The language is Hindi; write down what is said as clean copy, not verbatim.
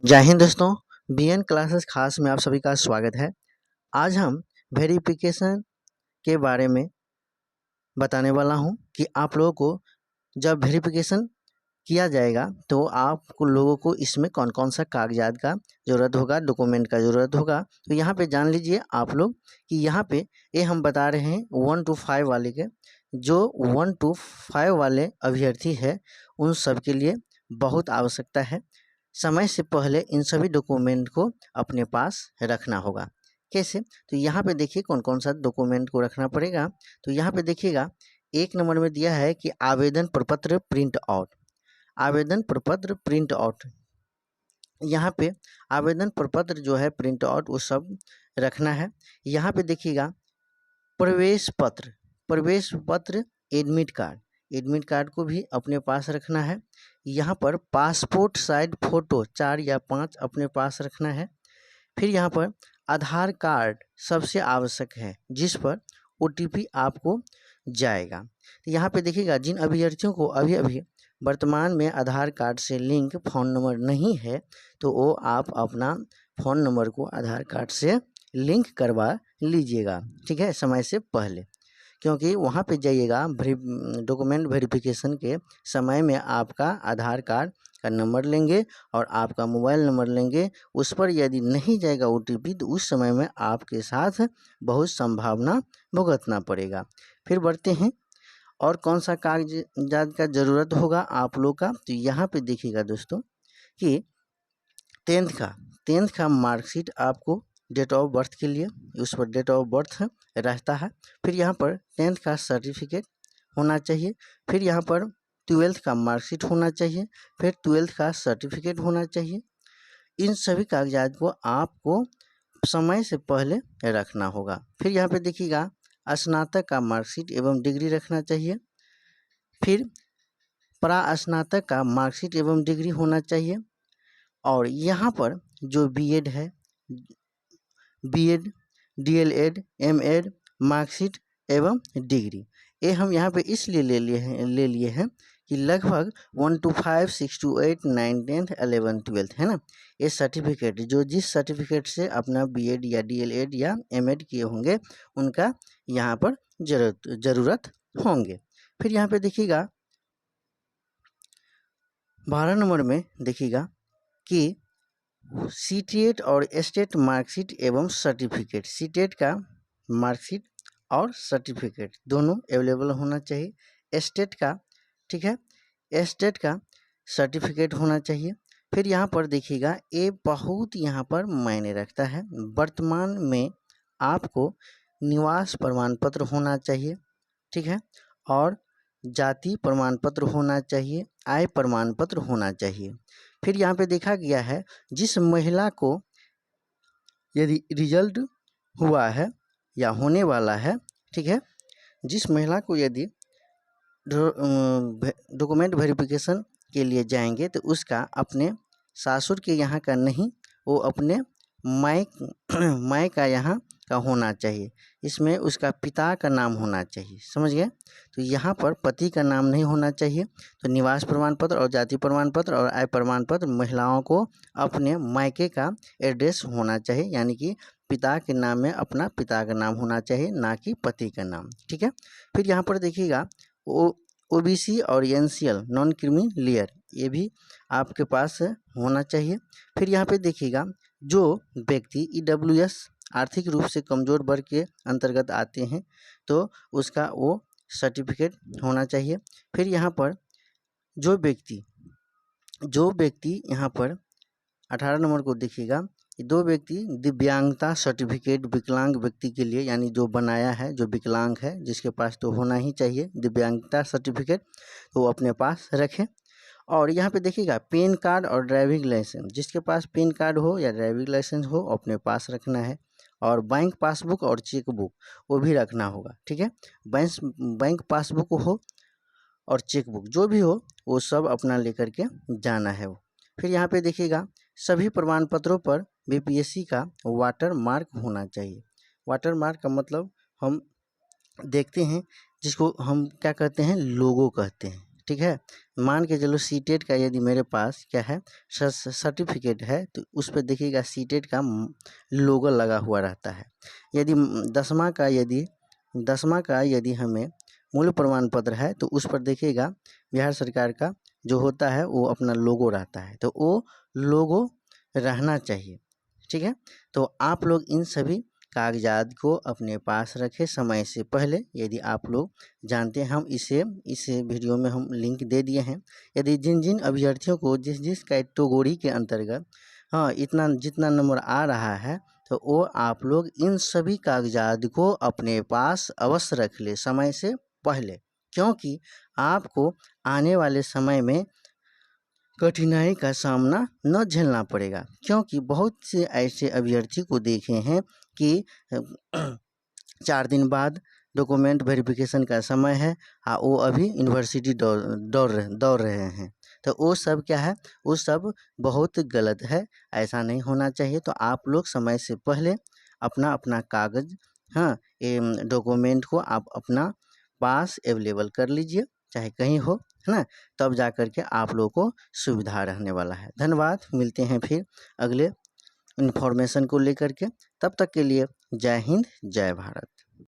जय हिंद दोस्तों, बीएन क्लासेस खास में आप सभी का स्वागत है। आज हम वेरिफिकेशन के बारे में बताने वाला हूं कि आप लोगों को जब वेरिफिकेशन किया जाएगा तो आप लोगों को इसमें कौन कौन सा कागजात का ज़रूरत होगा, डॉक्यूमेंट का ज़रूरत होगा। तो यहाँ पे जान लीजिए आप लोग कि यहाँ पे ये हम बता रहे हैं 1 to 5 वाले के। जो 1 to 5 वाले अभ्यर्थी है उन सब के लिए बहुत आवश्यकता है। समय से पहले इन सभी डॉक्यूमेंट को अपने पास रखना होगा। कैसे? तो यहाँ पे देखिए कौन कौन सा डॉक्यूमेंट को रखना पड़ेगा। तो यहाँ पे देखिएगा 1 नंबर में दिया है कि आवेदन प्रपत्र प्रिंट आउट। आवेदन प्रपत्र प्रिंट आउट, यहाँ पे आवेदन प्रपत्र जो है प्रिंट आउट वो सब रखना है। यहाँ पे देखिएगा प्रवेश पत्र, एडमिट कार्ड को भी अपने पास रखना है। यहाँ पर पासपोर्ट साइज फ़ोटो 4 या 5 अपने पास रखना है। फिर यहाँ पर आधार कार्ड सबसे आवश्यक है, जिस पर OTP आपको जाएगा। तो यहाँ पे देखिएगा जिन अभ्यर्थियों को अभी अभी वर्तमान में आधार कार्ड से लिंक फ़ोन नंबर नहीं है तो वो आप अपना फ़ोन नंबर को आधार कार्ड से लिंक करवा लीजिएगा, ठीक है, समय से पहले। क्योंकि वहाँ पे जाइएगा डॉक्यूमेंट वेरिफिकेशन के समय में आपका आधार कार्ड का नंबर लेंगे और आपका मोबाइल नंबर लेंगे। उस पर यदि नहीं जाएगा OTP तो उस समय में आपके साथ बहुत संभावना भुगतना पड़ेगा। फिर बढ़ते हैं और कौन सा कागजात का ज़रूरत होगा आप लोग का। तो यहाँ पे देखिएगा दोस्तों कि 10th का मार्कशीट आपको डेट ऑफ बर्थ के लिए उस पर डेट ऑफ बर्थ रहता है। फिर यहाँ पर 10th का सर्टिफिकेट होना चाहिए। फिर यहाँ पर 12th का मार्कशीट होना चाहिए। फिर 12th का सर्टिफिकेट होना चाहिए। इन सभी कागजात को आपको समय से पहले रखना होगा। फिर यहाँ पे देखिएगा स्नातक का मार्कशीट एवं डिग्री रखना चाहिए। फिर स्नातक का मार्कशीट एवं डिग्री होना चाहिए। और यहाँ पर जो बीएड है, DLED, MAd मार्कशीट एवं डिग्री, ये हम यहाँ पे इसलिए ले लिए हैं कि लगभग 1 to 5, 6 to 8, 9, 10th, 11, 12th है ना, ये सर्टिफिकेट जो जिस सर्टिफिकेट से अपना BEd या DLED या MAd किए होंगे उनका यहाँ पर ज़रूरत होंगे। फिर यहाँ पे देखिएगा 12 नंबर में देखिएगा कि सीटेट और स्टेट मार्कशीट एवं सर्टिफिकेट, सीटेट का मार्कशीट और सर्टिफिकेट दोनों अवेलेबल होना चाहिए। स्टेट का, ठीक है, स्टेट का सर्टिफिकेट होना चाहिए। फिर यहाँ पर देखिएगा ये बहुत यहाँ पर मायने रखता है। वर्तमान में आपको निवास प्रमाण पत्र होना चाहिए, ठीक है, और जाति प्रमाण पत्र होना चाहिए, आय प्रमाण पत्र होना चाहिए। फिर यहाँ पे देखा गया है जिस महिला को यदि रिजल्ट हुआ है या होने वाला है, ठीक है, जिस महिला को यदि डॉक्यूमेंट वेरिफिकेशन के लिए जाएंगे तो उसका अपने सासुर के यहाँ का नहीं, वो अपने माय का यहाँ का होना चाहिए। इसमें उसका पिता का नाम होना चाहिए, समझ गए। तो यहाँ पर पति का नाम नहीं होना चाहिए। तो निवास प्रमाण पत्र और जाति प्रमाण पत्र और आय प्रमाण पत्र महिलाओं को अपने मायके का एड्रेस होना चाहिए, यानी कि पिता के नाम में अपना पिता का नाम होना चाहिए, ना कि पति का नाम, ठीक है। फिर यहाँ पर देखिएगा OBC और NCL नॉन क्रीमी लेयर, ये भी आपके पास होना चाहिए। फिर यहाँ पे देखिएगा जो व्यक्ति EWS आर्थिक रूप से कमज़ोर वर्ग के अंतर्गत आते हैं तो उसका वो सर्टिफिकेट होना चाहिए। फिर यहाँ पर जो व्यक्ति यहाँ पर 18 नंबर को देखिएगा, दो व्यक्ति दिव्यांगता सर्टिफिकेट विकलांग व्यक्ति के लिए, यानी जो बनाया है जो विकलांग है जिसके पास तो होना ही चाहिए दिव्यांगता सर्टिफिकेट, तो वो अपने पास रखें। और यहाँ पे देखिएगा पैन कार्ड और ड्राइविंग लाइसेंस, जिसके पास पैन कार्ड हो या ड्राइविंग लाइसेंस हो अपने पास रखना है। और बैंक पासबुक और चेकबुक वो भी रखना होगा, ठीक है। बैंक पासबुक हो और चेकबुक जो भी हो वो सब अपना लेकर के जाना है वो। फिर यहाँ पे देखिएगा सभी प्रमाण पत्रों पर BPSC का वाटर मार्क होना चाहिए। वाटर मार्क का मतलब हम देखते हैं जिसको हम क्या कहते हैं, लोगो कहते हैं, ठीक है। मान के चलो सीटेट का यदि मेरे पास क्या है सर्टिफिकेट है तो उस पर देखिएगा सीटेट का लोगो लगा हुआ रहता है। यदि 10वां का यदि हमें मूल प्रमाण पत्र है तो उस पर देखिएगा बिहार सरकार का जो होता है वो अपना लोगो रहता है, तो वो लोगो रहना चाहिए, ठीक है। तो आप लोग इन सभी कागजात को अपने पास रखें समय से पहले। यदि आप लोग जानते हैं, हम इस वीडियो में हम लिंक दे दिए हैं। यदि जिन जिन अभ्यर्थियों को जिस कैटेगरी के अंतर्गत इतना जितना नंबर आ रहा है तो वो आप लोग इन सभी कागजात को अपने पास अवश्य रख ले समय से पहले, क्योंकि आपको आने वाले समय में कठिनाई का सामना न झेलना पड़ेगा। क्योंकि बहुत से ऐसे अभ्यर्थी को देखे हैं कि 4 दिन बाद डॉक्यूमेंट वेरिफिकेशन का समय है वो अभी यूनिवर्सिटी दौड़ रहे हैं, तो वो सब क्या है, वो सब बहुत गलत है। ऐसा नहीं होना चाहिए। तो आप लोग समय से पहले अपना अपना कागज डॉक्यूमेंट को आप अपना पास अवेलेबल कर लीजिए, चाहे कहीं हो, है ना। तब जा कर के आप लोगों को सुविधा रहने वाला है। धन्यवाद। मिलते हैं फिर अगले इन्फॉर्मेशन को लेकर के। तब तक के लिए जय हिंद, जय भारत।